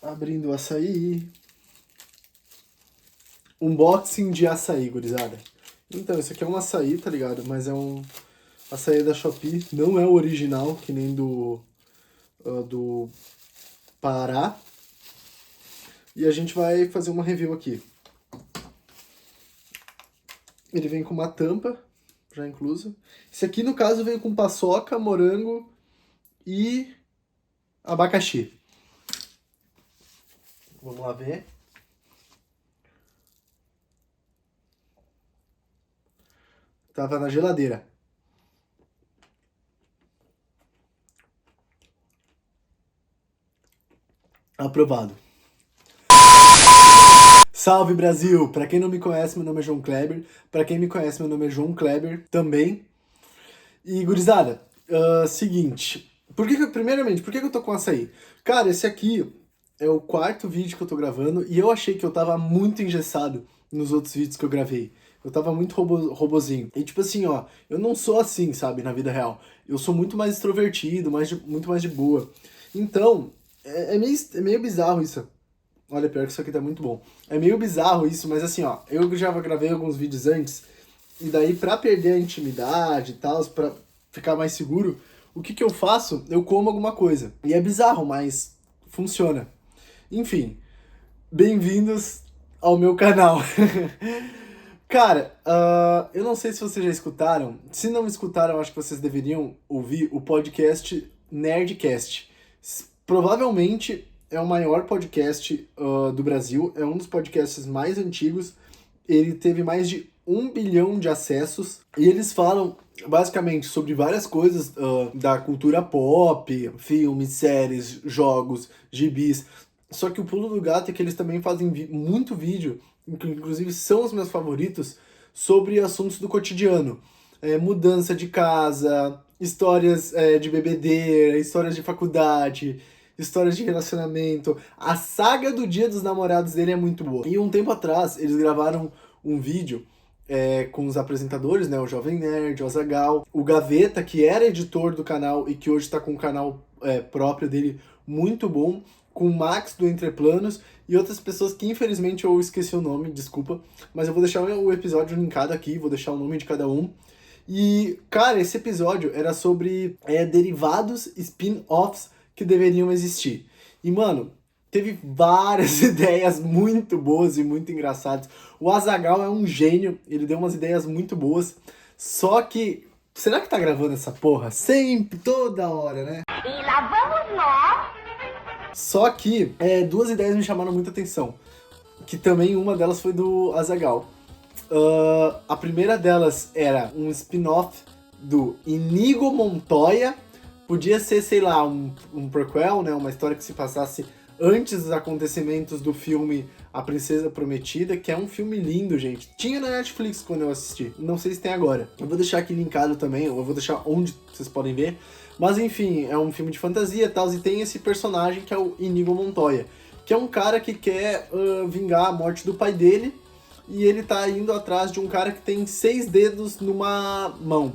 Abrindo o açaí. Unboxing de açaí, gurizada. Então, esse aqui é um açaí, tá ligado? Mas é um açaí da Shopee. Não é o original, que nem do Pará. E a gente vai fazer uma review aqui. Ele vem com uma tampa, já inclusa. Esse aqui, no caso, veio com paçoca, morango e abacaxi. Vamos lá ver. Tava na geladeira. Aprovado. Salve, Brasil! Pra quem não me conhece, meu nome é João Kleber. Pra quem me conhece, meu nome é João Kleber também. E, gurizada, seguinte. Primeiramente, por que eu tô com açaí? Cara, esse aqui é o quarto vídeo que eu tô gravando e eu achei que eu tava muito engessado nos outros vídeos que eu gravei. Eu tava muito robozinho. E tipo assim, ó, eu não sou assim, sabe, na vida real. Eu sou muito mais extrovertido, muito mais de boa. Então, é meio bizarro isso. Olha, pior que isso aqui tá muito bom. É meio bizarro isso, mas assim, ó, eu já gravei alguns vídeos antes, e daí pra perder a intimidade e tal, pra ficar mais seguro, o que eu faço? Eu como alguma coisa. E é bizarro, mas funciona. Enfim, bem-vindos ao meu canal. Cara, eu não sei se vocês já escutaram. Se não escutaram, eu acho que vocês deveriam ouvir o podcast Nerdcast. Provavelmente é o maior podcast do Brasil, é um dos podcasts mais antigos. Ele teve mais de 1 bilhão de acessos e eles falam basicamente sobre várias coisas da cultura pop, filmes, séries, jogos, gibis. Só que o pulo do gato é que eles também fazem muito vídeo, que inclusive são os meus favoritos, sobre assuntos do cotidiano. Mudança de casa, histórias de bebedeira, histórias de faculdade, histórias de relacionamento. A saga do Dia dos Namorados dele é muito boa. E um tempo atrás, eles gravaram um vídeo com os apresentadores, né? O Jovem Nerd, o Azaghal, o Gaveta, que era editor do canal e que hoje está com um canal próprio dele muito bom, com o Max do Entreplanos e outras pessoas que infelizmente eu esqueci o nome, desculpa, mas eu vou deixar o episódio linkado aqui, vou deixar o nome de cada um. E, cara, esse episódio era sobre derivados, spin-offs que deveriam existir. E, mano, teve várias ideias muito boas e muito engraçadas. O Azaghal é um gênio, ele deu umas ideias muito boas, só que, será que tá gravando essa porra? Sempre, toda hora, né? E lá vamos nós! Só que duas ideias me chamaram muita atenção, que também uma delas foi do Azaghal. A primeira delas era um spin-off do Inigo Montoya. Podia ser, sei lá, um prequel, né? Uma história que se passasse antes dos acontecimentos do filme A Princesa Prometida, que é um filme lindo, gente. Tinha na Netflix quando eu assisti, não sei se tem agora. Eu vou deixar aqui linkado também, eu vou deixar onde vocês podem ver. Mas enfim, é um filme de fantasia e tal, e tem esse personagem que é o Inigo Montoya, que é um cara que quer vingar a morte do pai dele, e ele tá indo atrás de um cara que tem 6 dedos numa mão.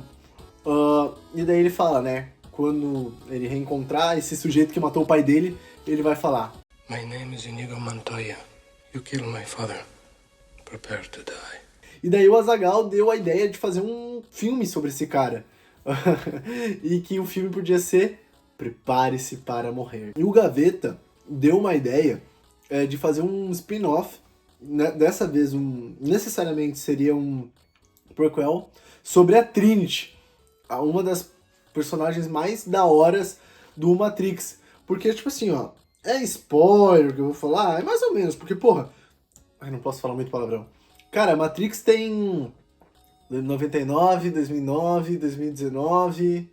E daí ele fala, né? Quando ele reencontrar esse sujeito que matou o pai dele, ele vai falar: My name is Inigo Montoya. You killed my father. Prepare to die. E daí o Azaghal deu a ideia de fazer um filme sobre esse cara. E que o filme podia ser Prepare-se para Morrer. E o Gaveta deu uma ideia de fazer um spin-off, né, dessa vez necessariamente seria um prequel, sobre a Trinity, uma das personagens mais da horas do Matrix. Porque, tipo assim, ó, é spoiler que eu vou falar, é mais ou menos, porque, porra, eu não posso falar muito palavrão. Cara, Matrix tem 99, 2009, 2019,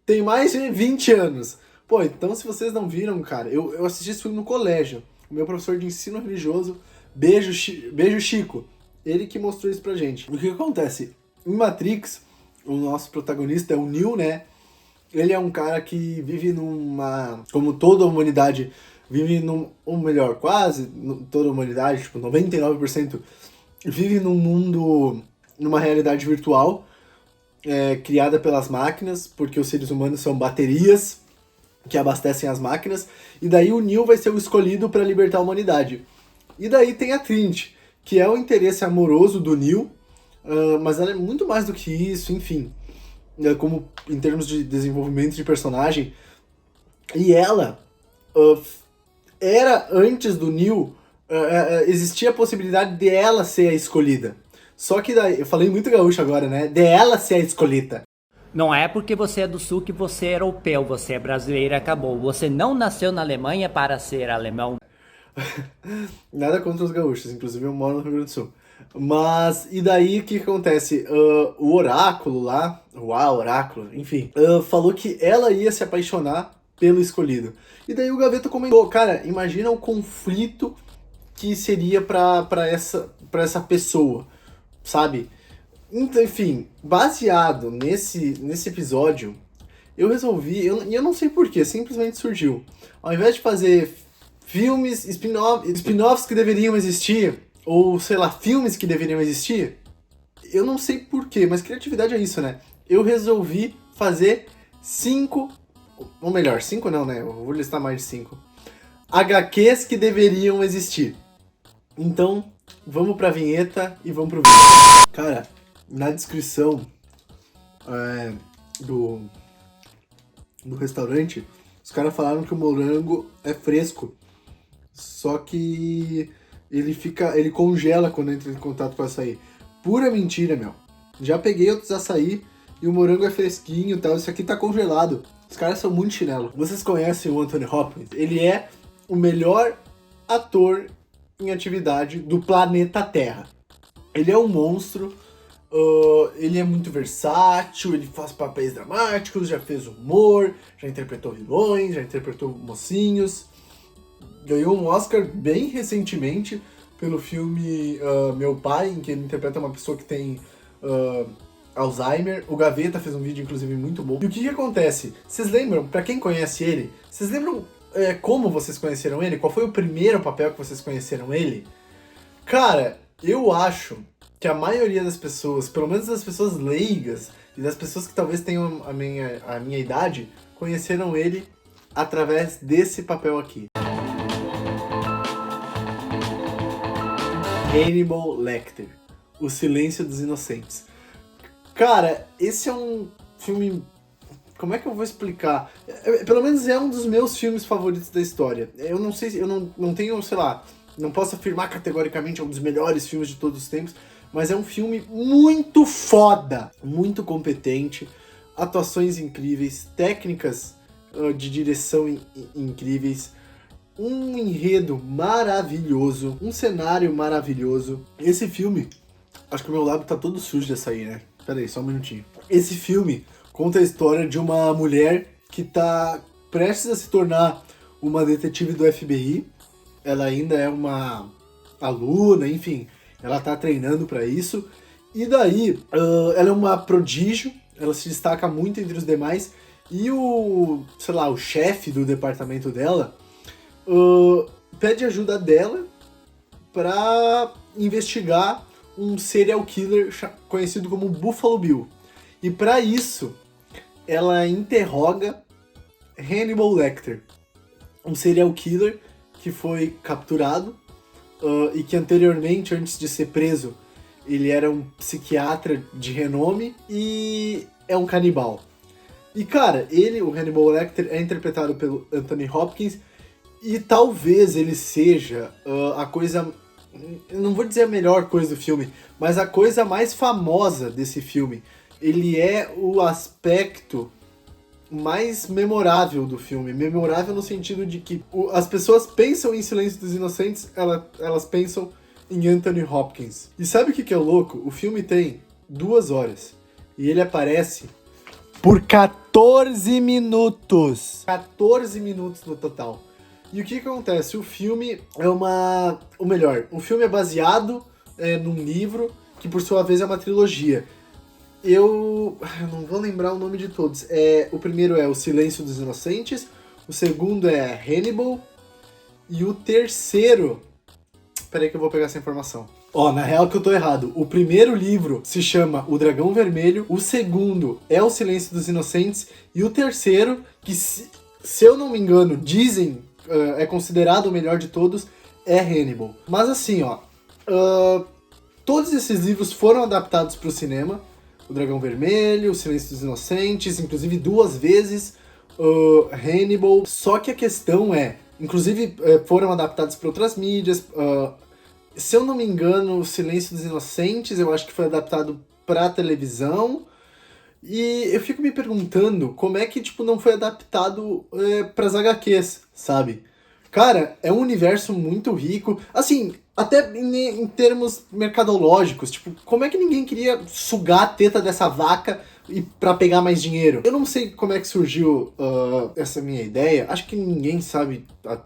tem mais de 20 anos. Pô, então se vocês não viram, cara, eu assisti esse filme no colégio. O meu professor de ensino religioso, beijo Chico, ele que mostrou isso pra gente. O que acontece? Em Matrix, o nosso protagonista é o Neo, né? Ele é um cara que vive como toda a humanidade vive ou melhor, quase toda a humanidade, tipo 99%, vive num mundo, numa realidade virtual, criada pelas máquinas, porque os seres humanos são baterias, que abastecem as máquinas, e daí o Neo vai ser o escolhido para libertar a humanidade. E daí tem a Trinity, que é o interesse amoroso do Neo, mas ela é muito mais do que isso, enfim, como em termos de desenvolvimento de personagem. E ela era, antes do Neo, existia a possibilidade de ela ser a escolhida. Só que daí, eu falei muito gaúcho agora, né? De ela ser a escolhida. Não é porque você é do sul que você é europeu, você é brasileiro e acabou. Você não nasceu na Alemanha para ser alemão. Nada contra os gaúchos, inclusive eu moro no Rio Grande do Sul. Mas, e daí o que acontece? O oráculo lá, oráculo, enfim, falou que ela ia se apaixonar pelo escolhido. E daí o Gaveta comentou, cara, imagina o conflito que seria pra essa pessoa, sabe? Então, enfim, baseado nesse episódio, eu resolvi, eu não sei porquê, simplesmente surgiu. Ao invés de fazer filmes, spin-offs que deveriam existir, ou sei lá, filmes que deveriam existir, eu não sei porquê, mas criatividade é isso, né? Eu resolvi fazer 5, ou melhor, 5 não, né? Eu vou listar mais de 5 HQs que deveriam existir. Então, vamos pra vinheta e vamos pro vídeo. Cara, na descrição do restaurante, os caras falaram que o morango é fresco. Só que ele congela quando entra em contato com o açaí. Pura mentira, meu. Já peguei outros açaí e o morango é fresquinho e tal. Isso aqui tá congelado. Os caras são muito chinelo. Vocês conhecem o Anthony Hopkins? Ele é o melhor ator em atividade do planeta Terra. Ele é um monstro. Ele é muito versátil, ele faz papéis dramáticos, já fez humor, já interpretou vilões, já interpretou mocinhos. Ganhou um Oscar bem recentemente pelo filme Meu Pai, em que ele interpreta uma pessoa que tem Alzheimer. O Gaveta fez um vídeo, inclusive, muito bom. E o que acontece? Vocês lembram, pra quem conhece ele, vocês lembram como vocês conheceram ele? Qual foi o primeiro papel que vocês conheceram ele? Cara, eu acho que a maioria das pessoas, pelo menos das pessoas leigas e das pessoas que talvez tenham a minha idade, conheceram ele através desse papel aqui. Hannibal Lecter, O Silêncio dos Inocentes. Cara, esse é um filme... Como é que eu vou explicar? Pelo menos é um dos meus filmes favoritos da história. Eu não sei, eu não tenho, sei lá, não posso afirmar categoricamente é um dos melhores filmes de todos os tempos, mas é um filme muito foda, muito competente, atuações incríveis, técnicas de direção incríveis, um enredo maravilhoso, um cenário maravilhoso. Esse filme, acho que o meu lábio tá todo sujo de açaí, né? Pera aí, só um minutinho. Esse filme conta a história de uma mulher que tá prestes a se tornar uma detetive do FBI. Ela ainda é uma aluna, enfim, ela tá treinando pra isso. E daí, ela é uma prodígio, ela se destaca muito entre os demais. E o chefe do departamento dela pede ajuda dela pra investigar um serial killer conhecido como Buffalo Bill. E pra isso, ela interroga Hannibal Lecter, um serial killer que foi capturado e que anteriormente, antes de ser preso, ele era um psiquiatra de renome e é um canibal. E cara, o Hannibal Lecter, é interpretado pelo Anthony Hopkins e talvez ele seja a coisa... Eu não vou dizer a melhor coisa do filme, mas a coisa mais famosa desse filme. Ele é o aspecto mais memorável do filme. Memorável no sentido de que as pessoas pensam em Silêncio dos Inocentes, elas pensam em Anthony Hopkins. E sabe o que é louco? O filme tem 2 horas e ele aparece por 14 minutos. 14 minutos no total. E o que acontece? O filme é o filme é baseado num livro que por sua vez é uma trilogia. Eu não vou lembrar o nome de todos. O primeiro é O Silêncio dos Inocentes, o segundo é Hannibal e o terceiro... Peraí que eu vou pegar essa informação. Na real que eu tô errado. O primeiro livro se chama O Dragão Vermelho, o segundo é O Silêncio dos Inocentes e o terceiro, que se eu não me engano, dizem, é considerado o melhor de todos, é Hannibal. Mas assim, ó, todos esses livros foram adaptados para o cinema. O Dragão Vermelho, O Silêncio dos Inocentes, inclusive 2 vezes, Hannibal. Só que a questão inclusive foram adaptados para outras mídias. Se eu não me engano, O Silêncio dos Inocentes, eu acho que foi adaptado para televisão. E eu fico me perguntando como é que, tipo, não foi adaptado pras HQs, sabe? Cara, é um universo muito rico. Assim, até em termos mercadológicos, tipo, como é que ninguém queria sugar a teta dessa vaca pra pegar mais dinheiro? Eu não sei como é que surgiu essa minha ideia. Acho que ninguém sabe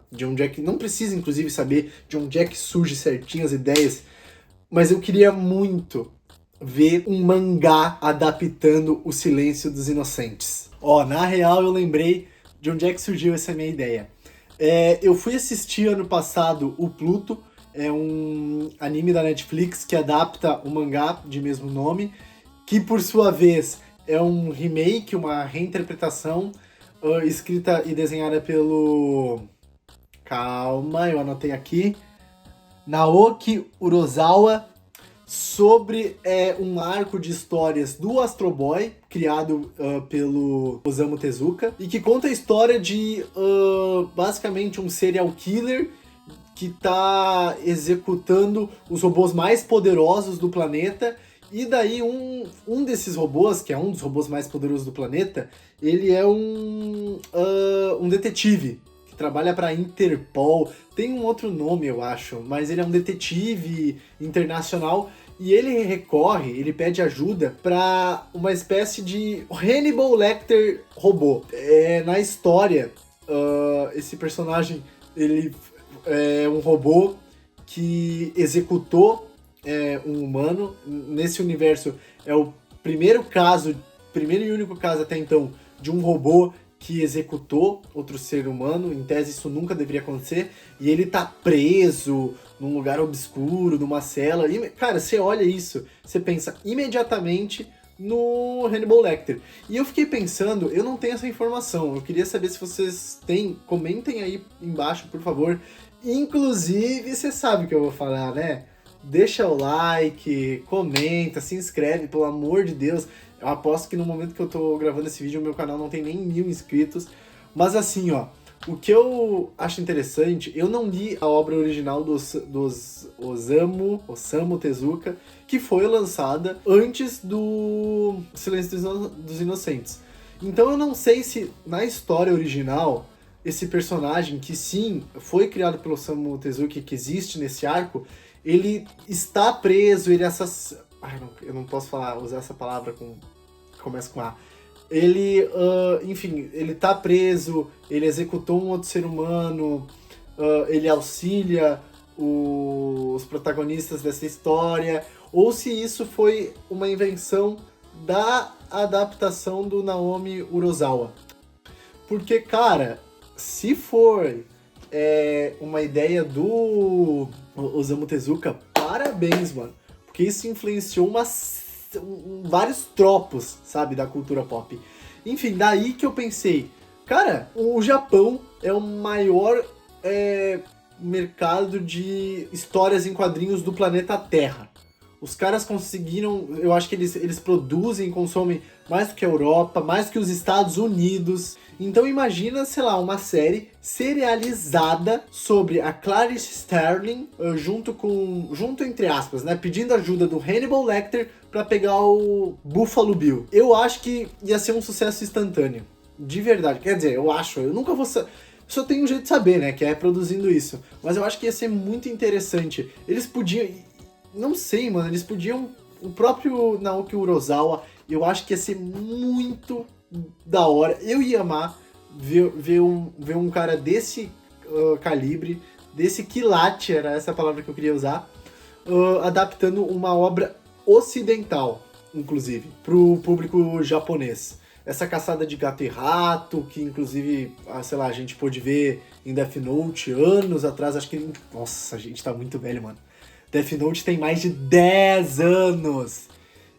de onde é que... Não precisa, inclusive, saber de onde é que surge certinho as ideias. Mas eu queria muito ver um mangá adaptando O Silêncio dos Inocentes. Na real eu lembrei de onde é que surgiu essa minha ideia. Eu fui assistir ano passado o Pluto, é um anime da Netflix que adapta o mangá de mesmo nome, que por sua vez é um remake, uma reinterpretação, escrita e desenhada pelo... Calma, eu anotei aqui. Naoki Urasawa, sobre um arco de histórias do Astro Boy, criado pelo Osamu Tezuka, e que conta a história de basicamente um serial killer que está executando os robôs mais poderosos do planeta, e daí um desses robôs, que é um dos robôs mais poderosos do planeta, ele é um detetive, que trabalha para a Interpol, tem um outro nome eu acho, mas ele é um detetive internacional. E ele pede ajuda para uma espécie de Hannibal Lecter robô. Na história, esse personagem ele é um robô que executou um humano. Nesse universo é o primeiro e único caso até então de um robô que executou outro ser humano. Em tese isso nunca deveria acontecer. E ele tá preso num lugar obscuro, numa cela. E, cara, você olha isso, você pensa imediatamente no Hannibal Lecter. E eu fiquei pensando, eu não tenho essa informação. Eu queria saber se vocês têm. Comentem aí embaixo, por favor. Inclusive, você sabe o que eu vou falar, né? Deixa o like, comenta, se inscreve, pelo amor de Deus. Eu aposto que no momento que eu tô gravando esse vídeo, o meu canal não tem nem 1000 inscritos. Mas assim, o que eu acho interessante, eu não li a obra original dos Osamu Tezuka, que foi lançada antes do Silêncio dos Inocentes. Então eu não sei se na história original, esse personagem, que sim, foi criado pelo Osamu Tezuka, que existe nesse arco, ele está preso, ele eu não posso usar essa palavra que começa com A. Ele, enfim, ele tá preso, ele executou um outro ser humano, ele auxilia os protagonistas dessa história, ou se isso foi uma invenção da adaptação do Naoki Urasawa. Porque, cara, se for uma ideia do Osamu Tezuka, parabéns, mano. Porque isso influenciou vários tropos, sabe, da cultura pop. Enfim, daí que eu pensei, cara, o Japão é o maior mercado de histórias em quadrinhos do planeta Terra. Os caras conseguiram, eu acho que eles produzem e consomem mais do que a Europa, mais do que os Estados Unidos. Então imagina, sei lá, uma série serializada sobre a Clarice Starling, junto entre aspas, né, pedindo ajuda do Hannibal Lecter pra pegar o Buffalo Bill. Eu acho que ia ser um sucesso instantâneo. De verdade. Quer dizer, eu nunca vou... Só tem um jeito de saber, né, que é produzindo isso. Mas eu acho que ia ser muito interessante. Eles podiam... Não sei, mano, eles podiam... O próprio Naoki Urasawa, eu acho que ia ser muito da hora. Eu ia amar ver um cara desse calibre, desse quilate, era essa palavra que eu queria usar, adaptando uma obra ocidental, inclusive, pro público japonês. Essa caçada de gato e rato, que inclusive, sei lá, a gente pôde ver em Death Note anos atrás, acho que... Nossa, a gente tá muito velho, mano. Death Note tem mais de 10 anos.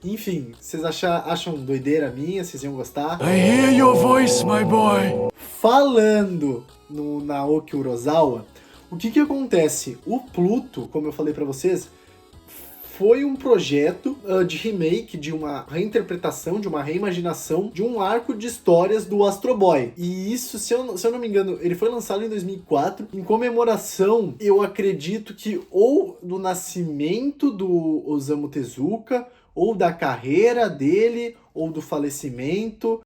Enfim, vocês acham doideira minha? Vocês iam gostar? I hear your voice, my boy. Falando no Naoki Urasawa, o que acontece? O Pluto, como eu falei pra vocês, foi um projeto de remake, de uma reinterpretação, de uma reimaginação de um arco de histórias do Astro Boy. E isso, se eu não me engano, ele foi lançado em 2004, em comemoração, eu acredito que ou do nascimento do Osamu Tezuka, ou da carreira dele, ou do falecimento.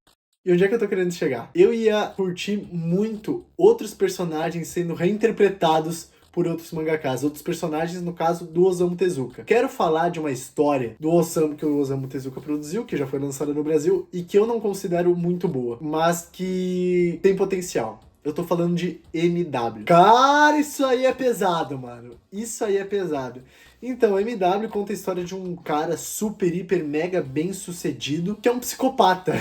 E onde é que eu tô querendo chegar? Eu ia curtir muito outros personagens sendo reinterpretados por outros mangakas, outros personagens, no caso, do Osamu Tezuka. Quero falar de uma história que o Osamu Tezuka produziu, que já foi lançada no Brasil, e que eu não considero muito boa, mas que tem potencial. Eu tô falando de MW. Cara, isso aí é pesado, mano. Isso aí é pesado. Então, MW conta a história de um cara super, hiper, mega bem sucedido, que é um psicopata.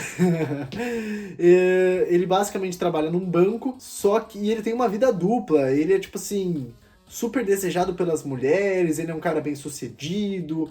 Ele basicamente trabalha num banco, só que ele tem uma vida dupla. Ele é tipo assim, super desejado pelas mulheres, ele é um cara bem sucedido.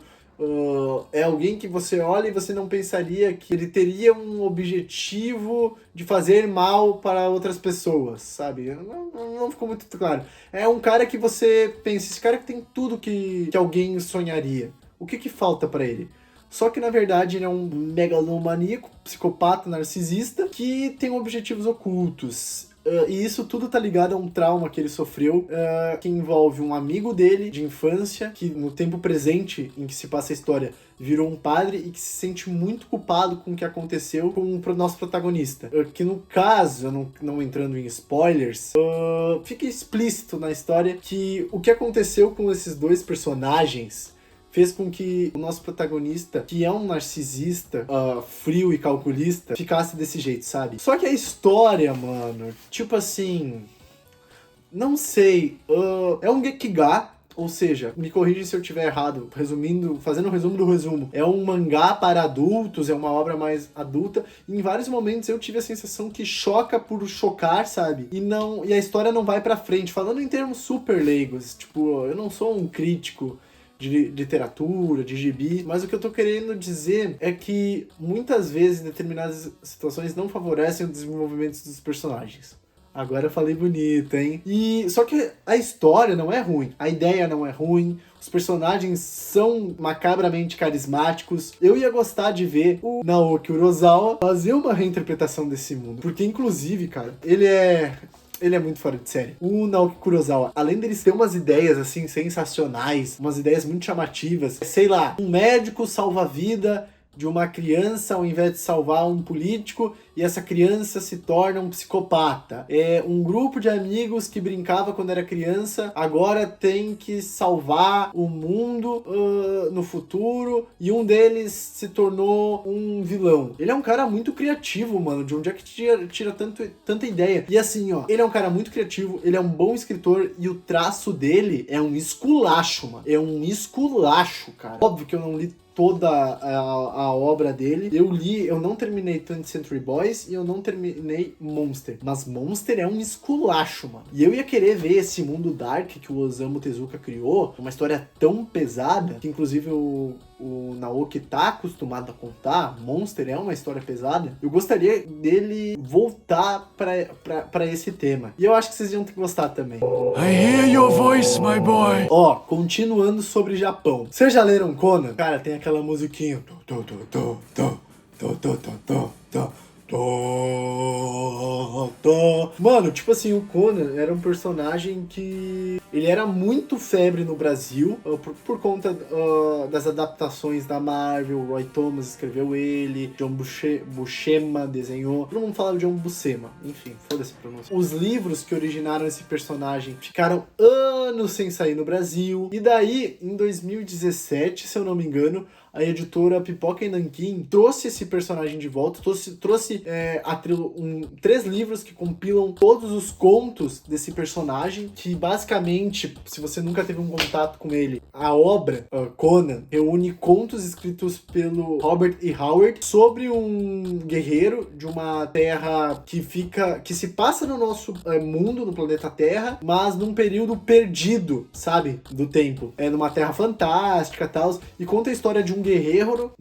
É alguém que você olha e você não pensaria que ele teria um objetivo de fazer mal para outras pessoas, sabe? Não ficou muito claro. É um cara que você pensa, esse cara que tem tudo que alguém sonharia. O que falta para ele? Só que na verdade ele é um megalomaníaco, psicopata, narcisista, que tem objetivos ocultos. E isso tudo tá ligado a um trauma que ele sofreu, que envolve um amigo dele de infância, que no tempo presente em que se passa a história, virou um padre e que se sente muito culpado com o que aconteceu com o nosso protagonista. Que no caso, não entrando em spoilers, fica explícito na história que o que aconteceu com esses dois personagens fez com que o nosso protagonista, que é um narcisista, frio e calculista, ficasse desse jeito, sabe? Só que a história, mano, tipo assim, não sei, é um Gekiga, ou seja, me corrija se eu estiver errado, fazendo um resumo do resumo, é um mangá para adultos, é uma obra mais adulta, e em vários momentos eu tive a sensação que choca por chocar, sabe? E a história não vai pra frente, falando em termos super leigos, tipo, eu não sou um crítico de literatura, de gibi, mas o que eu tô querendo dizer é que muitas vezes determinadas situações não favorecem o desenvolvimento dos personagens. Agora eu falei bonito, hein? Só que a história não é ruim, a ideia não é ruim, os personagens são macabramente carismáticos. Eu ia gostar de ver o Naoki Urasawa fazer uma reinterpretação desse mundo, porque inclusive, cara, ele é muito fora de série. O Naoki Urasawa, além deles ter umas ideias, assim, sensacionais, umas ideias muito chamativas, sei lá, um médico salva a vida de uma criança ao invés de salvar um político, e essa criança se torna um psicopata. É um grupo de amigos que brincava quando era criança, agora tem que salvar o mundo no futuro, e um deles se tornou um vilão. Ele é um cara muito criativo, mano. De onde é que tira tanta ideia? E assim, ó, ele é um cara muito criativo, ele é um bom escritor, e o traço dele é um esculacho, mano. É um esculacho, cara. Óbvio que eu não li toda a obra dele. Eu não terminei 20th Century Boys e eu não terminei Monster. Mas Monster é um esculacho, mano. E eu ia querer ver esse mundo dark que o Osamu Tezuka criou, uma história tão pesada, que inclusive o Naoki tá acostumado a contar. Monster é uma história pesada. Eu gostaria dele voltar pra esse tema. E eu acho que vocês iam gostar também. I hear your voice, my boy. Ó, continuando sobre Japão. Vocês já leram Conan? Cara, tem aquela musiquinha. Mano, tipo assim, o Conan era um personagem que ele era muito febre no Brasil por conta das adaptações da Marvel. Roy Thomas escreveu ele, John Buscema desenhou. Todo mundo fala de John Buscema, enfim, foda-se a pronúncia. Os livros que originaram esse personagem ficaram anos sem sair no Brasil, e daí, em 2017, se eu não me engano, a editora Pipoca e Nanquim trouxe esse personagem de volta, trouxe 3 livros que compilam compilam todos os contos desse personagem, que basicamente, se você nunca teve um contato com ele, a obra Conan reúne contos escritos pelo Robert E. Howard sobre um guerreiro de uma terra que se passa no nosso mundo, no planeta Terra, mas num período perdido, sabe, do tempo. É numa terra fantástica e tal, e conta a história de um guerreiro,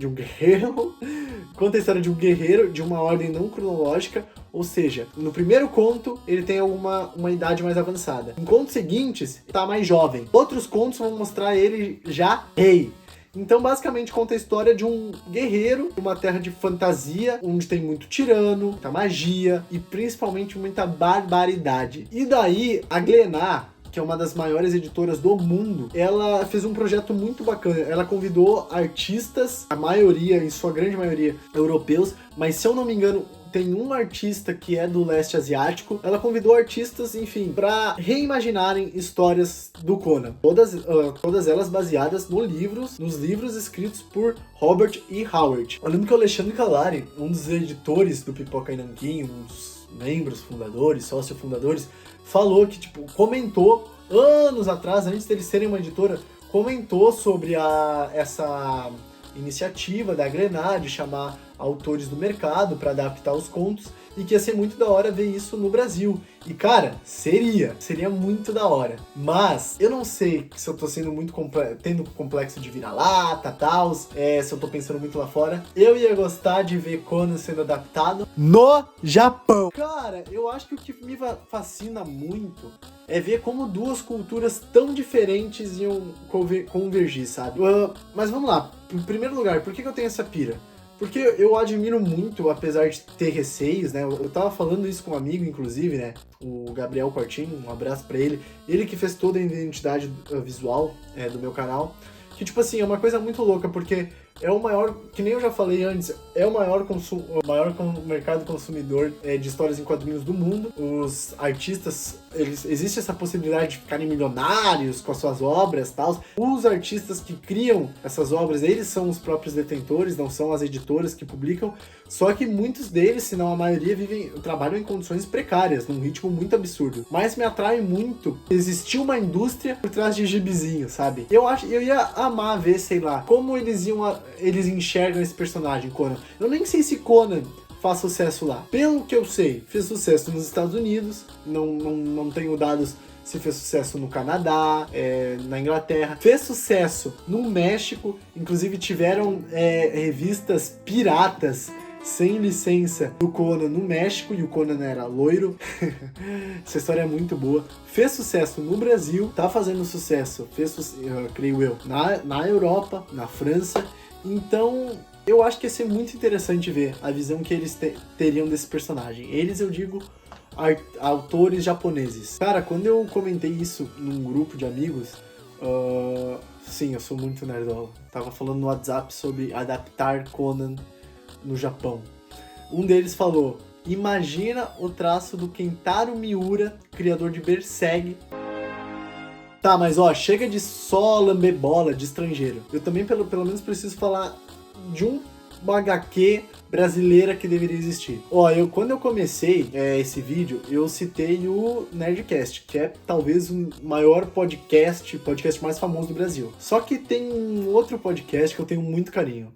conta a história de um guerreiro de uma ordem não cronológica, ou seja, no primeiro conto ele tem uma idade mais avançada. Em contos seguintes, tá mais jovem. Outros contos vão mostrar ele já rei. Então, basicamente, conta a história de um guerreiro, uma terra de fantasia, onde tem muito tirano, muita magia e principalmente muita barbaridade. E daí, a Glenar, que é uma das maiores editoras do mundo, ela fez um projeto muito bacana. Ela convidou artistas, a maioria, em sua grande maioria, europeus, mas se eu não me engano, tem um artista que é do leste asiático. Ela convidou artistas, enfim, para reimaginarem histórias do Conan. Todas elas baseadas nos livros escritos por Robert E. Howard. Eu lembro que o Alexandre Calari, um dos editores do Pipoca e Nanquim, um dos membros fundadores, sócio fundadores, falou que, comentou anos atrás, antes deles serem uma editora, comentou sobre essa iniciativa da Glenar de chamar autores do mercado para adaptar os contos e que ia ser muito da hora ver isso no Brasil. E cara, seria muito da hora. Mas eu não sei se eu tô sendo muito tendo complexo de vira-lata, tal, se eu tô pensando muito lá fora. Eu ia gostar de ver Conan sendo adaptado no Japão. Cara, eu acho que o que me fascina muito é ver como duas culturas tão diferentes iam convergir, sabe? Mas vamos lá. Em primeiro lugar, por que eu tenho essa pira? Porque eu admiro muito, apesar de ter receios, né? Eu tava falando isso com um amigo, inclusive, né? O Gabriel Quartino, um abraço pra ele. Ele que fez toda a identidade visual do meu canal. Que, é uma coisa muito louca, porque é o maior, que nem eu já falei antes, é o maior mercado consumidor de histórias em quadrinhos do mundo. Os artistas, existe essa possibilidade de ficarem milionários com as suas obras e tal. Os artistas que criam essas obras, eles são os próprios detentores, não são as editoras que publicam. Só que muitos deles, se não a maioria, trabalham em condições precárias, num ritmo muito absurdo. Mas me atrai muito existir uma indústria por trás de gibizinho, sabe? Eu ia amar ver, sei lá, como eles enxergam esse personagem, Conan. Eu nem sei se Conan faz sucesso lá. Pelo que eu sei, fez sucesso nos Estados Unidos, não tenho dados se fez sucesso no Canadá, na Inglaterra, fez sucesso no México, inclusive tiveram revistas piratas sem licença do Conan no México, e o Conan era loiro. Essa história é muito boa. Fez sucesso no Brasil, tá fazendo sucesso, creio eu, na Europa, na França. Então, eu acho que ia ser muito interessante ver a visão que eles teriam desse personagem. Eles, eu digo, autores japoneses. Cara, quando eu comentei isso num grupo de amigos, sim, eu sou muito nerdola. Tava falando no WhatsApp sobre adaptar Conan no Japão. Um deles falou: imagina o traço do Kentaro Miura, criador de Berserk. Tá, mas chega de só lamber bola de estrangeiro. Eu também, pelo menos, preciso falar de uma HQ brasileira que deveria existir. Quando eu comecei esse vídeo, eu citei o Nerdcast, que é talvez o maior podcast mais famoso do Brasil. Só que tem um outro podcast que eu tenho muito carinho.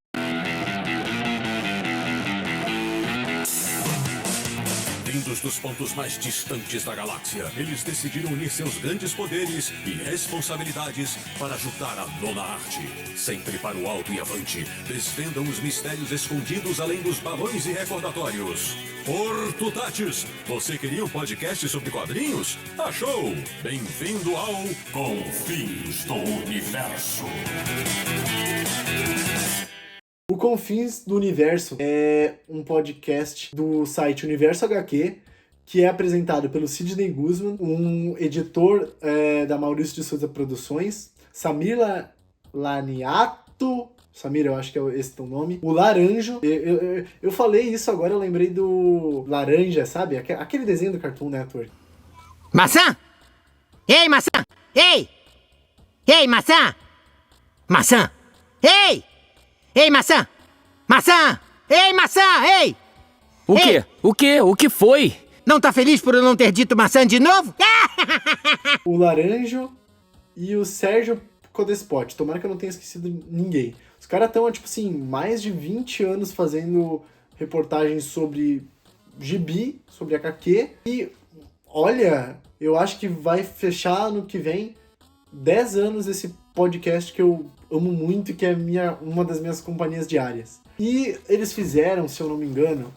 Vindos dos pontos mais distantes da galáxia, eles decidiram unir seus grandes poderes e responsabilidades para ajudar a nona arte. Sempre para o alto e avante, desvendam os mistérios escondidos além dos balões e recordatórios. Portutatis, você queria um podcast sobre quadrinhos? Achou! Bem-vindo ao Confins do Universo. O Confins do Universo é um podcast do site Universo HQ, que é apresentado pelo Sidney Guzman, um editor da Maurício de Souza Produções, Samir Laniato, Samir, eu acho que é esse teu nome, o Laranjo. Eu falei isso agora, eu lembrei do Laranja, sabe? Aquele desenho do Cartoon Network. Maçã! Ei, maçã! Ei! Ei, maçã! Maçã! Ei! Ei, maçã! Maçã! Ei, maçã! Ei! O quê? O quê? O que foi? Não tá feliz por eu não ter dito maçã de novo? O Laranjo e o Sérgio Codespot. Tomara que eu não tenha esquecido ninguém. Os caras estão, tipo assim, mais de 20 anos fazendo reportagens sobre gibi, sobre HQ. E, olha, eu acho que vai fechar ano que vem 10 anos esse podcast que eu amo muito e que é uma das minhas companhias diárias. E eles fizeram, se eu não me engano,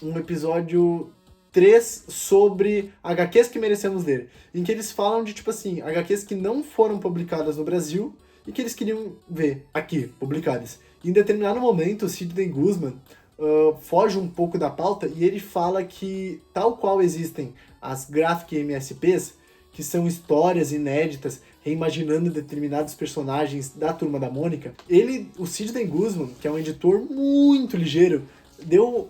um episódio 3 sobre HQs que merecemos ler, em que eles falam de, tipo assim, HQs que não foram publicadas no Brasil e que eles queriam ver aqui, publicadas. E em determinado momento, o Sidney Guzman foge um pouco da pauta e ele fala que, tal qual existem as Graphic MSPs, que são histórias inéditas, reimaginando determinados personagens da Turma da Mônica, o Sidney Guzman, que é um editor muito ligeiro, deu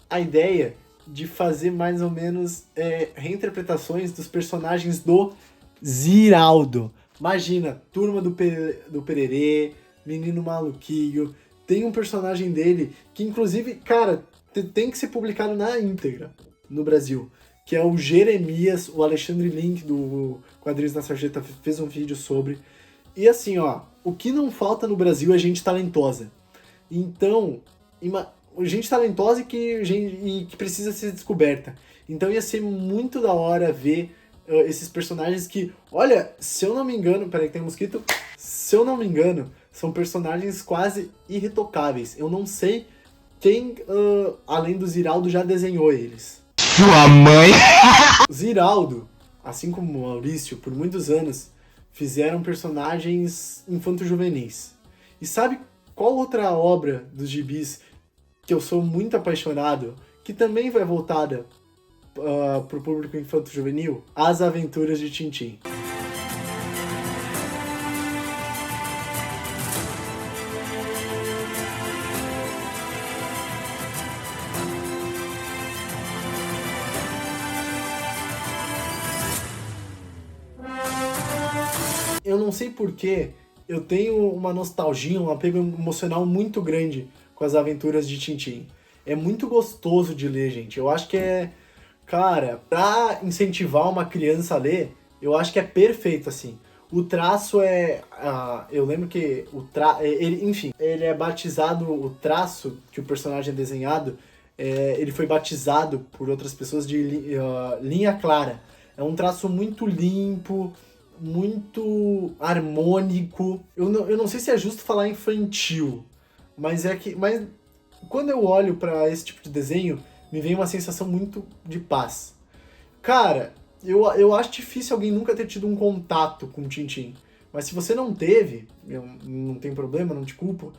a ideia de fazer mais ou menos reinterpretações dos personagens do Ziraldo. Imagina, Turma do Pererê, Menino Maluquinho, tem um personagem dele que, inclusive, cara, tem que ser publicado na íntegra no Brasil, que é o Jeremias. O Alexandre Link, do Quadrinhos na Sarjeta, fez um vídeo sobre. E assim, ó, o que não falta no Brasil é gente talentosa. Então, gente talentosa e que precisa ser descoberta. Então ia ser muito da hora ver esses personagens que, olha, se eu não me engano, peraí que tem um mosquito, se eu não me engano, são personagens quase irretocáveis. Eu não sei quem, além do Ziraldo, já desenhou eles. Sua mãe! Ziraldo, assim como o Maurício, por muitos anos, fizeram personagens infanto-juvenis. E sabe qual outra obra dos gibis que eu sou muito apaixonado, que também vai voltada pro público infanto-juvenil? As Aventuras de Tintim. Eu não sei porquê, eu tenho uma nostalgia, um apego emocional muito grande com as Aventuras de Tintim. É muito gostoso de ler, gente. Eu acho que cara, pra incentivar uma criança a ler, eu acho que é perfeito, assim. O traço eu lembro que ele é batizado, o traço que o personagem é desenhado, ele foi batizado por outras pessoas de linha clara. É um traço muito limpo, muito harmônico. Eu não sei se é justo falar infantil, mas quando eu olho pra esse tipo de desenho, me vem uma sensação muito de paz. Cara, eu acho difícil alguém nunca ter tido um contato com o Tintim. Mas se você não teve, não tem problema, não te culpo.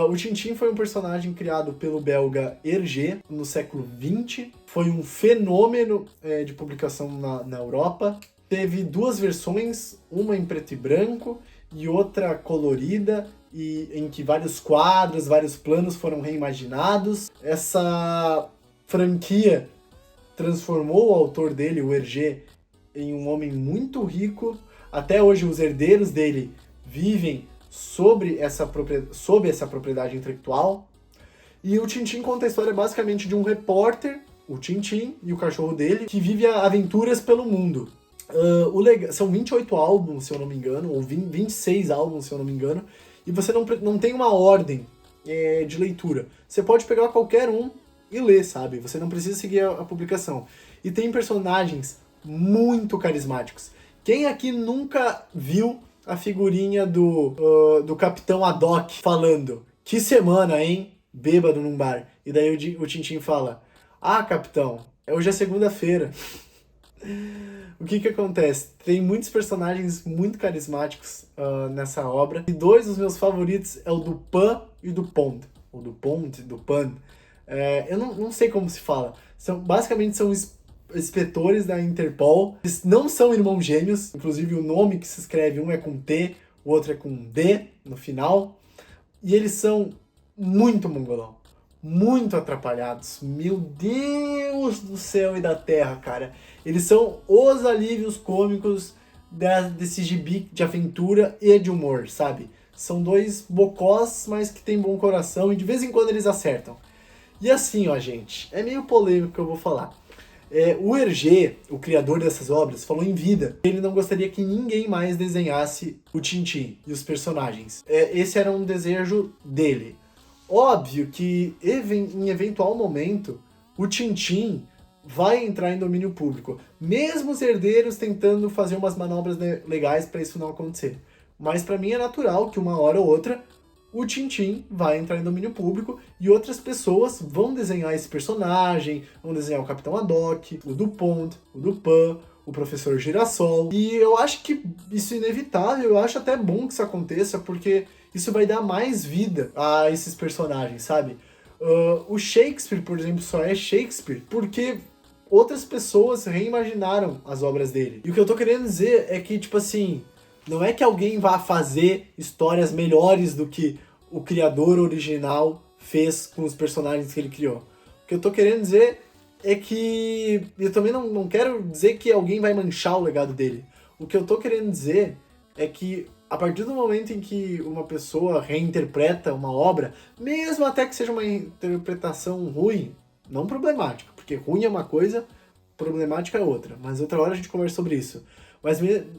O Tintim foi um personagem criado pelo belga Hergé no século XX. Foi um fenômeno de publicação na Europa. Teve duas versões, uma em preto e branco e outra colorida, em que vários quadros, vários planos foram reimaginados. Essa franquia transformou o autor dele, o Hergé, em um homem muito rico. Até hoje os herdeiros dele vivem sob essa propriedade intelectual. E o Tintim conta a história basicamente de um repórter, o Tintim e o cachorro dele, que vive aventuras pelo mundo. São 28 álbuns, se eu não me engano, ou 26 álbuns, se eu não me engano, e você não tem uma ordem de leitura. Você pode pegar qualquer um e ler, sabe? Você não precisa seguir a publicação. E tem personagens muito carismáticos. Quem aqui nunca viu a figurinha do Capitão Haddock falando: "Que semana, hein? Bêbado num bar." E daí o Tintim fala: "Ah, capitão, hoje é segunda-feira." O que acontece? Tem muitos personagens muito carismáticos nessa obra. E dois dos meus favoritos é o do Pan e do Pond. Ou do Pond, do Pan. Eu não sei como se fala. Basicamente são inspetores da Interpol. Eles não são irmãos gêmeos. Inclusive o nome que se escreve, um é com T, o outro é com D no final. E eles são muito mongolão. Muito atrapalhados. Meu Deus do céu e da terra, cara. Eles são os alívios cômicos desse gibi de aventura e de humor, sabe? São dois bocós, mas que tem bom coração e de vez em quando eles acertam. E assim, ó, gente, é meio polêmico que eu vou falar. O Hergé, o criador dessas obras, falou em vida que ele não gostaria que ninguém mais desenhasse o Tintin e os personagens. Esse era um desejo dele. Óbvio que, em eventual momento, o Tintin vai entrar em domínio público. Mesmo os herdeiros tentando fazer umas manobras legais para isso não acontecer. Mas para mim é natural que uma hora ou outra o Tintin vai entrar em domínio público e outras pessoas vão desenhar esse personagem, vão desenhar o Capitão Haddock, o Dupont, o Dupin, o Professor Girassol. E eu acho que isso é inevitável, eu acho até bom que isso aconteça, porque isso vai dar mais vida a esses personagens, sabe? O Shakespeare, por exemplo, só é Shakespeare porque outras pessoas reimaginaram as obras dele. E o que eu tô querendo dizer é que, tipo assim, não é que alguém vá fazer histórias melhores do que o criador original fez com os personagens que ele criou. O que eu tô querendo dizer é que... Eu também não quero dizer que alguém vai manchar o legado dele. O que eu tô querendo dizer é que a partir do momento em que uma pessoa reinterpreta uma obra, mesmo até que seja uma interpretação ruim, não problemática, porque ruim é uma coisa, problemática é outra. Mas outra hora a gente conversa sobre isso.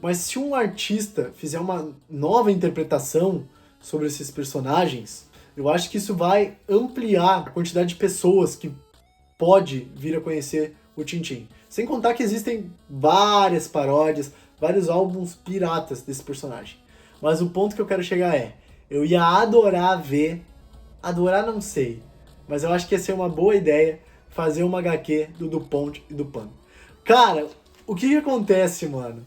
Mas se um artista fizer uma nova interpretação sobre esses personagens, eu acho que isso vai ampliar a quantidade de pessoas que pode vir a conhecer o Tintin. Sem contar que existem várias paródias, vários álbuns piratas desse personagem. Mas o ponto que eu quero chegar é, eu ia adorar ver, adorar não sei, mas eu acho que ia ser uma boa ideia fazer uma HQ do Dupont e do Pan. Cara, o que acontece, mano?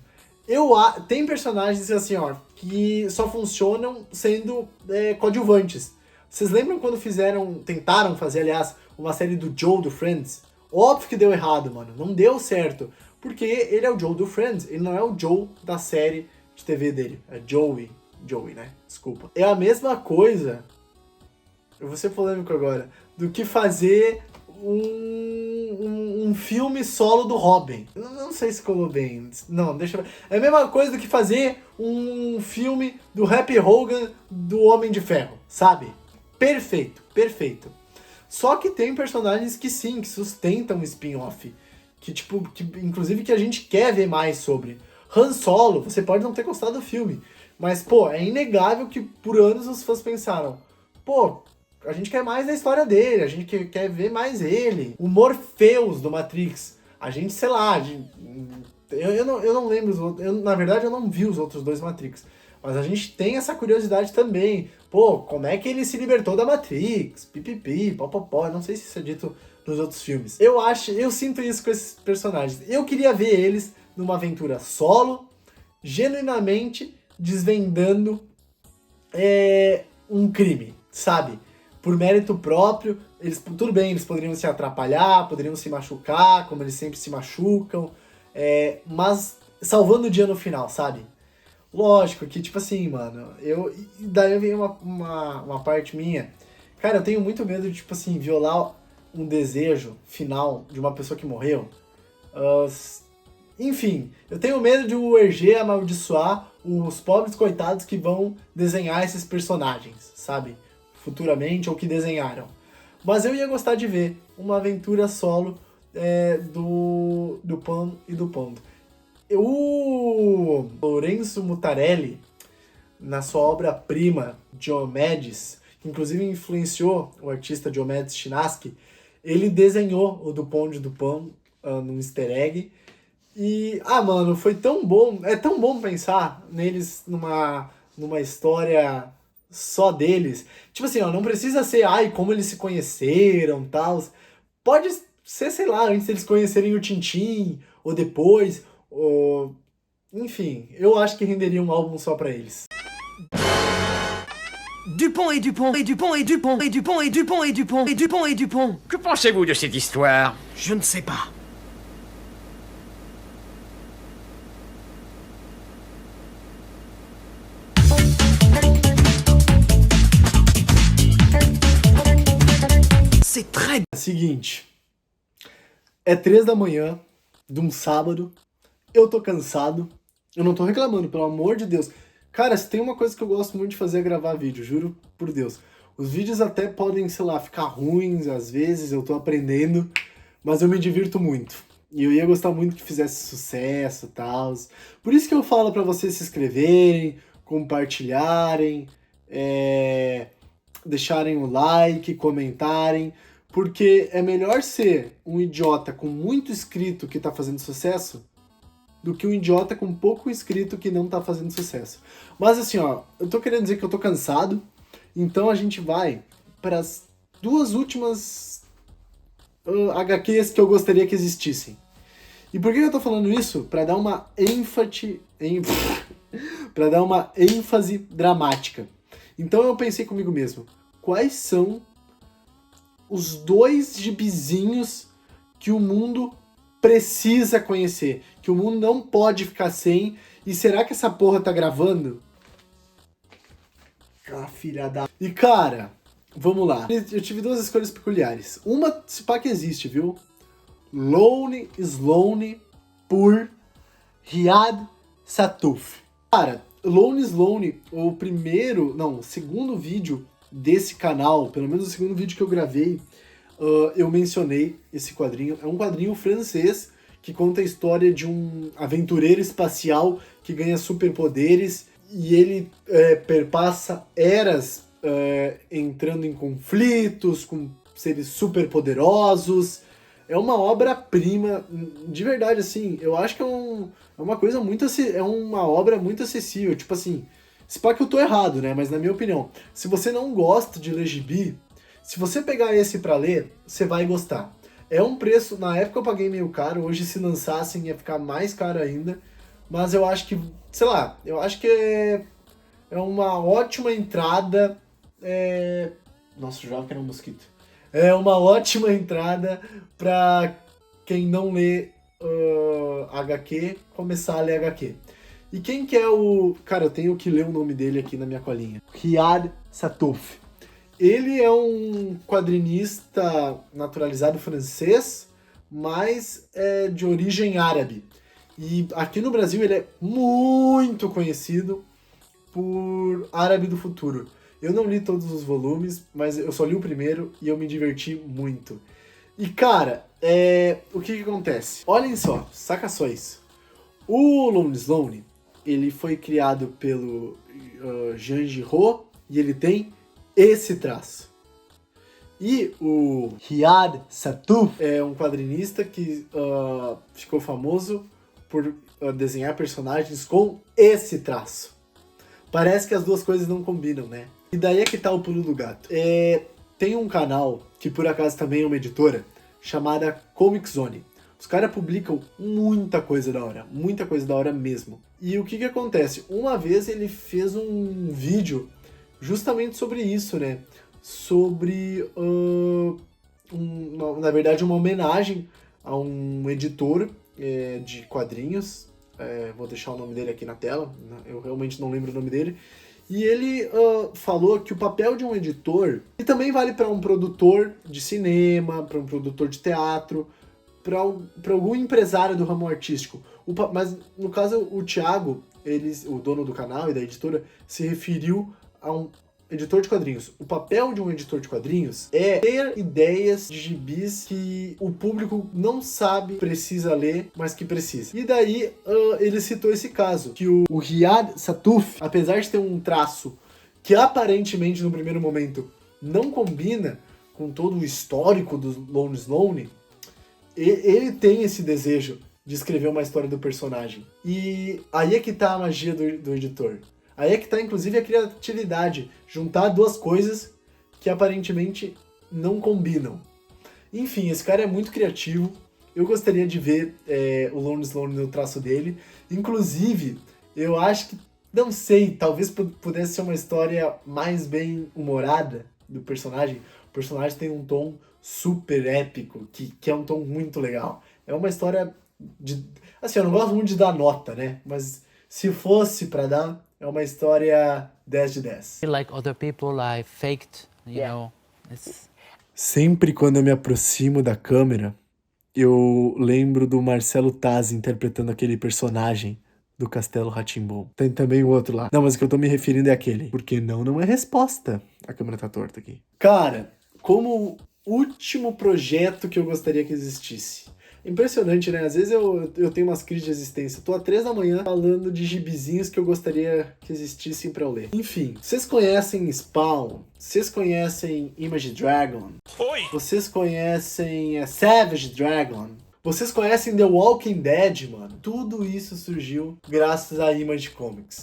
Tem personagens assim, ó, que só funcionam sendo coadjuvantes. Vocês lembram quando tentaram fazer, aliás, uma série do Joe do Friends? Óbvio que deu errado, mano. Não deu certo. Porque ele é o Joe do Friends, ele não é o Joe da série de TV dele. É Joey, né? Desculpa. É a mesma coisa, eu vou ser polêmico agora, do que fazer um filme solo do Robin. Eu não sei se colou bem. Não, deixa eu ver. É a mesma coisa do que fazer um filme do Happy Hogan do Homem de Ferro, sabe? Perfeito, perfeito. Só que tem personagens que sim, que sustentam o spin-off. Que inclusive que a gente quer ver mais sobre. Han Solo, você pode não ter gostado do filme, mas, pô, é inegável que por anos os fãs pensaram, pô, a gente quer mais da história dele, a gente quer ver mais ele. O Morpheus do Matrix, a gente, sei lá, eu não lembro os outros, na verdade eu não vi os outros dois Matrix, mas a gente tem essa curiosidade também. Pô, como é que ele se libertou da Matrix? Pipipi, popopó, não sei se isso é dito nos outros filmes. Eu sinto isso com esses personagens. Eu queria ver eles numa aventura solo, genuinamente desvendando um crime, sabe? Por mérito próprio, tudo bem, eles poderiam se atrapalhar, poderiam se machucar, como eles sempre se machucam, mas salvando o dia no final, sabe? Lógico que, tipo assim, mano, daí vem uma parte minha, cara, eu tenho muito medo de, tipo assim, violar um desejo final de uma pessoa que morreu. Enfim, eu tenho medo de o Hergé amaldiçoar os pobres coitados que vão desenhar esses personagens, sabe? Futuramente, ou que desenharam. Mas eu ia gostar de ver uma aventura solo do Pan e do Pondo. O Lorenzo Mutarelli, na sua obra-prima, Diomedes, que inclusive influenciou o artista Diomedes Chinaski, ele desenhou o Dupont e Dupin num easter egg. E, mano, foi tão bom, é tão bom pensar neles numa história só deles. Tipo assim, ó, não precisa ser, como eles se conheceram e tal. Pode ser, sei lá, antes deles conhecerem o Tintin, ou depois, ou... Enfim, eu acho que renderia um álbum só pra eles. Dupont et Dupont et Dupont et Dupont et Dupont et Dupont et Dupont et Dupont et Dupont. Que pensez-vous de cette histoire? Je ne sais pas. C'est très... Seguinte, é 3 da manhã de um sábado, eu tô cansado, eu não tô reclamando, pelo amor de Deus. Cara, se tem uma coisa que eu gosto muito de fazer é gravar vídeo, juro por Deus. Os vídeos até podem, sei lá, ficar ruins às vezes, eu tô aprendendo, mas eu me divirto muito. E eu ia gostar muito que fizesse sucesso e tal. Por isso que eu falo pra vocês se inscreverem, compartilharem, deixarem o like, comentarem, porque é melhor ser um idiota com muito inscrito que tá fazendo sucesso do que um idiota com pouco inscrito que não tá fazendo sucesso. Mas assim, ó, eu tô querendo dizer que eu tô cansado, então a gente vai para as 2 últimas HQs que eu gostaria que existissem. E por que eu tô falando isso? Para dar uma para dar uma ênfase dramática. Então eu pensei comigo mesmo, quais são os 2 gibizinhos que o mundo precisa conhecer, que o mundo não pode ficar sem, e será que essa porra tá gravando? Ah, filha da... E cara, vamos lá. Eu tive 2 escolhas peculiares. Uma, se pá que existe, viu? Lone Sloane por Riyad Sattouf. Cara, Lone Sloane, o segundo vídeo desse canal, pelo menos o segundo vídeo que eu gravei, eu mencionei esse quadrinho. É um quadrinho francês que conta a história de um aventureiro espacial que ganha superpoderes e ele perpassa eras entrando em conflitos com seres superpoderosos. É uma obra-prima, de verdade, assim, eu acho que é uma coisa muito, é uma obra muito acessível, tipo assim, se pá que eu tô errado, né, mas na minha opinião, se você não gosta de ler gibi, se você pegar esse pra ler, você vai gostar. É um preço, na época eu paguei meio caro, hoje se lançassem ia ficar mais caro ainda, mas eu acho que, sei lá, eu acho que é uma ótima entrada, Nossa, eu jurava que era um mosquito. É uma ótima entrada pra quem não lê HQ, começar a ler HQ. E quem que é o... Cara, eu tenho que ler o nome dele aqui na minha colinha. Riyad Sattouf. Ele é um quadrinista naturalizado francês, mas é de origem árabe. E aqui no Brasil ele é muito conhecido por Árabe do Futuro. Eu não li todos os volumes, mas eu só li o primeiro e eu me diverti muito. E cara, o que acontece? Olhem só, saca só isso. O Lone Sloane, ele foi criado pelo Jean Giraud e ele tem esse traço. E o Riyad Sattouf é um quadrinista que ficou famoso por desenhar personagens com esse traço. Parece que as 2 coisas não combinam, né? E daí é que tá o pulo do gato. Tem um canal, que por acaso também é uma editora, chamada Comic Zone. Os caras publicam muita coisa da hora mesmo. E o que acontece? Uma vez ele fez um vídeo justamente sobre isso, né? Sobre, na verdade, uma homenagem a um editor de quadrinhos. Vou deixar o nome dele aqui na tela, eu realmente não lembro o nome dele. E ele falou que o papel de um editor, e também vale para um produtor de cinema, para um produtor de teatro, para algum empresário do ramo artístico. Mas no caso o Thiago, o dono do canal e da editora, se referiu a um editor de quadrinhos. O papel de um editor de quadrinhos é ter ideias de gibis que o público não sabe, precisa ler, mas que precisa. E daí ele citou esse caso, que o Riyad Sattouf, apesar de ter um traço que aparentemente no primeiro momento não combina com todo o histórico do Lone Sloane, ele tem esse desejo de escrever uma história do personagem. E aí é que tá a magia do editor. Aí é que tá, inclusive, a criatividade. Juntar 2 coisas que aparentemente não combinam. Enfim, esse cara é muito criativo. Eu gostaria de ver o Lone Sloane no traço dele. Inclusive, eu acho que, não sei, talvez pudesse ser uma história mais bem humorada do personagem. O personagem tem um tom super épico, que é um tom muito legal. É uma história de... Assim, eu não gosto muito de dar nota, né? Mas se fosse pra dar... É uma história 10 de 10. Like other people, I faked, you know. Sempre quando eu me aproximo da câmera, eu lembro do Marcelo Tazzi interpretando aquele personagem do Castelo Rá-Tim-Bum. Tem também o outro lá. Não, mas o que eu tô me referindo é aquele. Porque não é resposta. A câmera tá torta aqui. Cara, como último projeto que eu gostaria que existisse. Impressionante, né? Às vezes eu tenho umas crises de existência. Tô há 3 da manhã falando de gibizinhos que eu gostaria que existissem pra eu ler. Enfim, vocês conhecem Spawn? Vocês conhecem Image Dragon? Oi! Vocês conhecem Savage Dragon? Vocês conhecem The Walking Dead, mano? Tudo isso surgiu graças a Image Comics.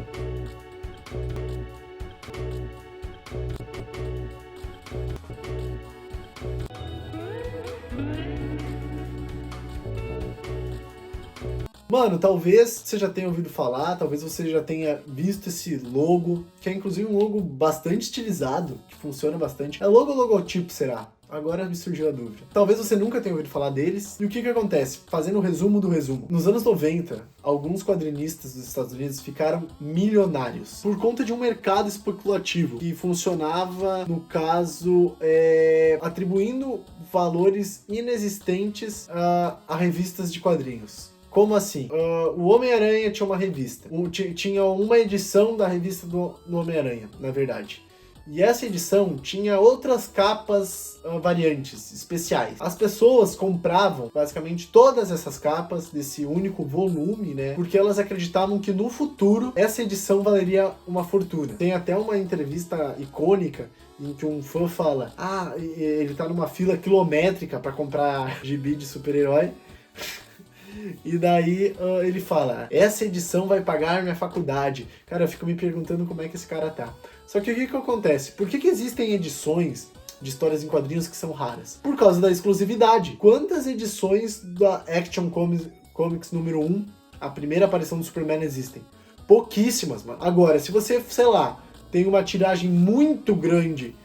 Mano, talvez você já tenha ouvido falar, talvez você já tenha visto esse logo, que é inclusive um logo bastante estilizado, que funciona bastante. É logotipo, será? Agora me surgiu a dúvida. Talvez você nunca tenha ouvido falar deles. E o que acontece? Fazendo o resumo do resumo. Nos anos 90, alguns quadrinistas dos Estados Unidos ficaram milionários por conta de um mercado especulativo que funcionava, no caso, atribuindo valores inexistentes a revistas de quadrinhos. Como assim? O Homem-Aranha tinha uma revista. Tinha uma edição da revista do Homem-Aranha, na verdade. E essa edição tinha outras capas variantes, especiais. As pessoas compravam, basicamente, todas essas capas desse único volume, né? Porque elas acreditavam que no futuro essa edição valeria uma fortuna. Tem até uma entrevista icônica em que um fã fala: ele tá numa fila quilométrica para comprar gibi de super-herói. E daí ele fala: essa edição vai pagar minha faculdade. Cara, eu fico me perguntando como é que esse cara tá. Só que o que acontece? Por que existem edições de histórias em quadrinhos que são raras? Por causa da exclusividade. Quantas edições da Action Comics número 1, a primeira aparição do Superman, existem? Pouquíssimas, mano. Agora, se você, sei lá, tem uma tiragem muito grande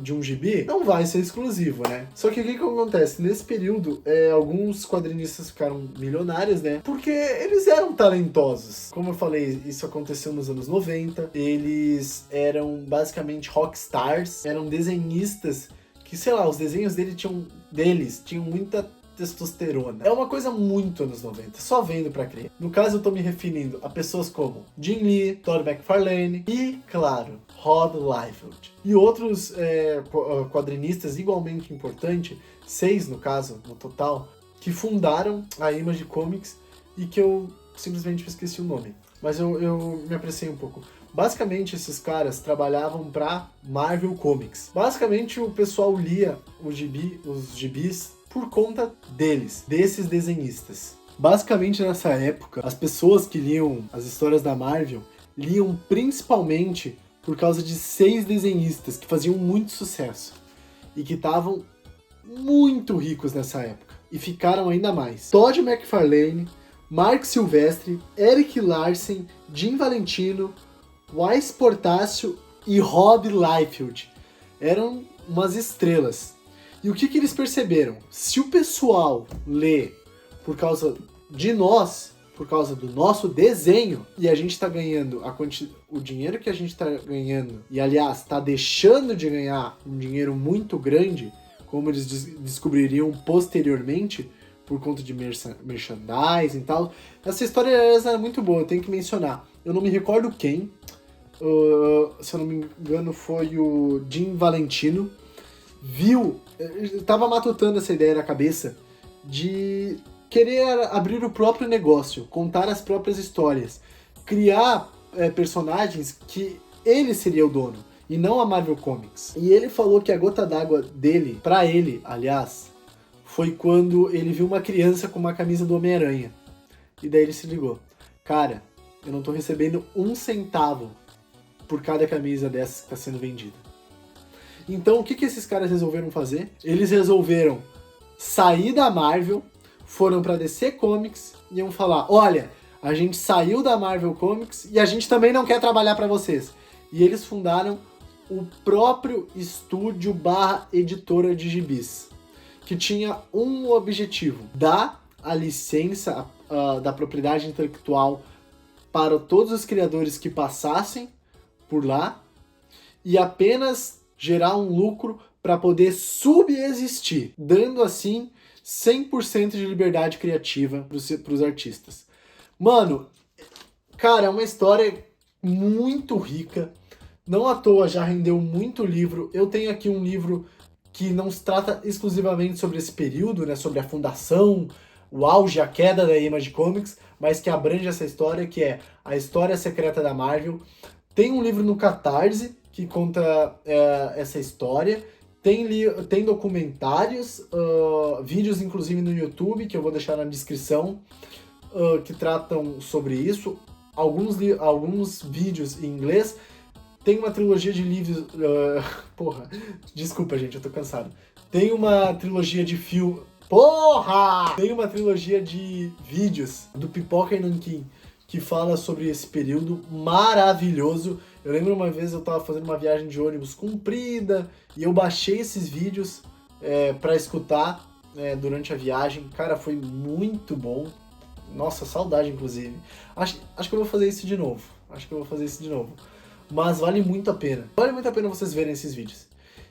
de um gibi, não vai ser exclusivo, né? Só que o que acontece? Nesse período, alguns quadrinistas ficaram milionários, né? Porque eles eram talentosos. Como eu falei, isso aconteceu nos anos 90. Eles eram basicamente rockstars, eram desenhistas que, sei lá, os desenhos deles tinham muita testosterona. É uma coisa muito anos 90, só vendo pra crer. No caso, eu tô me referindo a pessoas como Jim Lee, Todd McFarlane e, claro, Rob Liefeld. E outros quadrinistas igualmente importantes, 6 no caso, no total, que fundaram a Image Comics e que eu simplesmente esqueci o nome. Mas eu me apressei um pouco. Basicamente, esses caras trabalhavam pra Marvel Comics. Basicamente, o pessoal lia os gibis por conta desses desenhistas. Basicamente, nessa época, as pessoas que liam as histórias da Marvel liam principalmente por causa de 6 desenhistas que faziam muito sucesso e que estavam muito ricos nessa época e ficaram ainda mais. Todd McFarlane, Mark Silvestre, Eric Larsen, Jim Valentino, Wise Portácio e Rob Liefeld eram umas estrelas. E o que eles perceberam? Se o pessoal lê por causa de nós, por causa do nosso desenho, e a gente tá ganhando o dinheiro que a gente tá ganhando, e aliás, tá deixando de ganhar um dinheiro muito grande, como eles descobririam posteriormente, por conta de merchandising e tal. Essa história é muito boa, eu tenho que mencionar. Eu não me recordo quem, se eu não me engano foi o Jim Valentino, tava matutando essa ideia na cabeça de querer abrir o próprio negócio, contar as próprias histórias, criar personagens que ele seria o dono, e não a Marvel Comics. E ele falou que a gota d'água dele, pra ele, aliás, foi quando ele viu uma criança com uma camisa do Homem-Aranha. E daí ele se ligou: cara, eu não tô recebendo 1 centavo por cada camisa dessa que tá sendo vendida. Então, o que esses caras resolveram fazer? Eles resolveram sair da Marvel, foram pra DC Comics e iam falar: olha, a gente saiu da Marvel Comics e a gente também não quer trabalhar pra vocês. E eles fundaram o próprio estúdio / editora de gibis, que tinha um objetivo: dar a licença da propriedade intelectual para todos os criadores que passassem por lá e apenas gerar um lucro para poder subsistir, dando assim 100% de liberdade criativa para os artistas. Mano, cara, é uma história muito rica, não à toa já rendeu muito livro. Eu tenho aqui um livro que não se trata exclusivamente sobre esse período, né, sobre a fundação, o auge, a queda da Image Comics, mas que abrange essa história, que é a história secreta da Marvel. Tem um livro no Catarse que conta essa história, tem documentários, vídeos inclusive no YouTube, que eu vou deixar na descrição, que tratam sobre isso, alguns vídeos em inglês. Tem uma trilogia de livros... porra, desculpa, gente, eu tô cansado. Tem uma trilogia de Tem uma trilogia de vídeos do Pipoca e Nanquim que fala sobre esse período maravilhoso. Eu lembro uma vez eu tava fazendo uma viagem de ônibus comprida e eu baixei esses vídeos pra escutar durante a viagem. Cara, foi muito bom. Nossa, saudade, inclusive. Acho que eu vou fazer isso de novo. Mas vale muito a pena. Vale muito a pena vocês verem esses vídeos.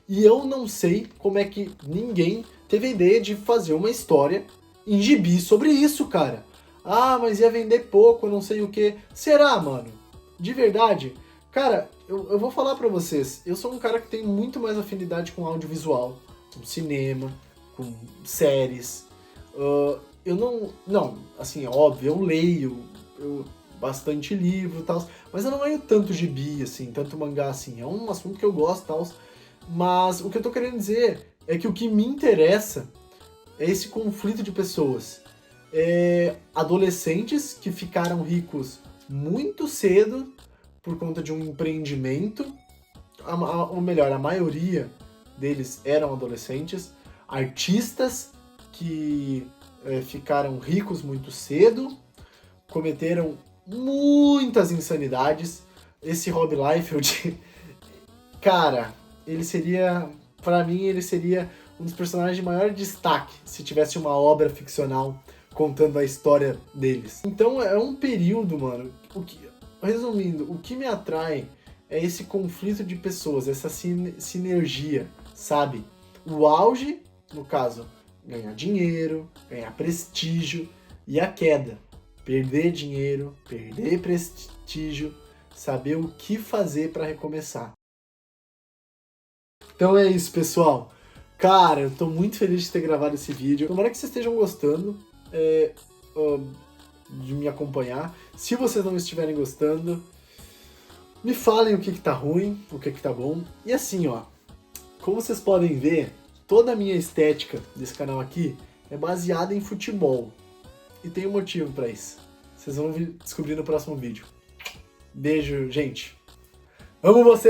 E eu não sei como é que ninguém teve a ideia de fazer uma história em gibi sobre isso, cara. Ah, mas ia vender pouco, não sei o que. Será, mano? De verdade? Cara, eu vou falar pra vocês. Eu sou um cara que tem muito mais afinidade com audiovisual, com cinema, com séries. Eu não, assim, óbvio, eu leio bastante livro e tal, mas eu não leio tanto gibi, assim, tanto mangá, assim. É um assunto que eu gosto e tal, mas o que eu tô querendo dizer é que o que me interessa é esse conflito de pessoas. Adolescentes que ficaram ricos muito cedo por conta de um empreendimento, ou melhor, a maioria deles eram adolescentes, artistas que ficaram ricos muito cedo, cometeram muitas insanidades. Esse Rob Liefeld, cara, pra mim ele seria um dos personagens de maior destaque se tivesse uma obra ficcional contando a história deles. Então é um período, mano, resumindo, o que me atrai é esse conflito de pessoas, essa sinergia, sabe? O auge, no caso, ganhar dinheiro, ganhar prestígio, e a queda. Perder dinheiro, perder prestígio, saber o que fazer para recomeçar. Então é isso, pessoal. Cara, eu tô muito feliz de ter gravado esse vídeo. Tomara que vocês estejam gostando de me acompanhar. Se vocês não estiverem gostando, me falem o que tá ruim, o que tá bom. E assim, ó, como vocês podem ver, toda a minha estética desse canal aqui é baseada em futebol. E tem um motivo pra isso. Vocês vão descobrir no próximo vídeo. Beijo, gente. Amo vocês!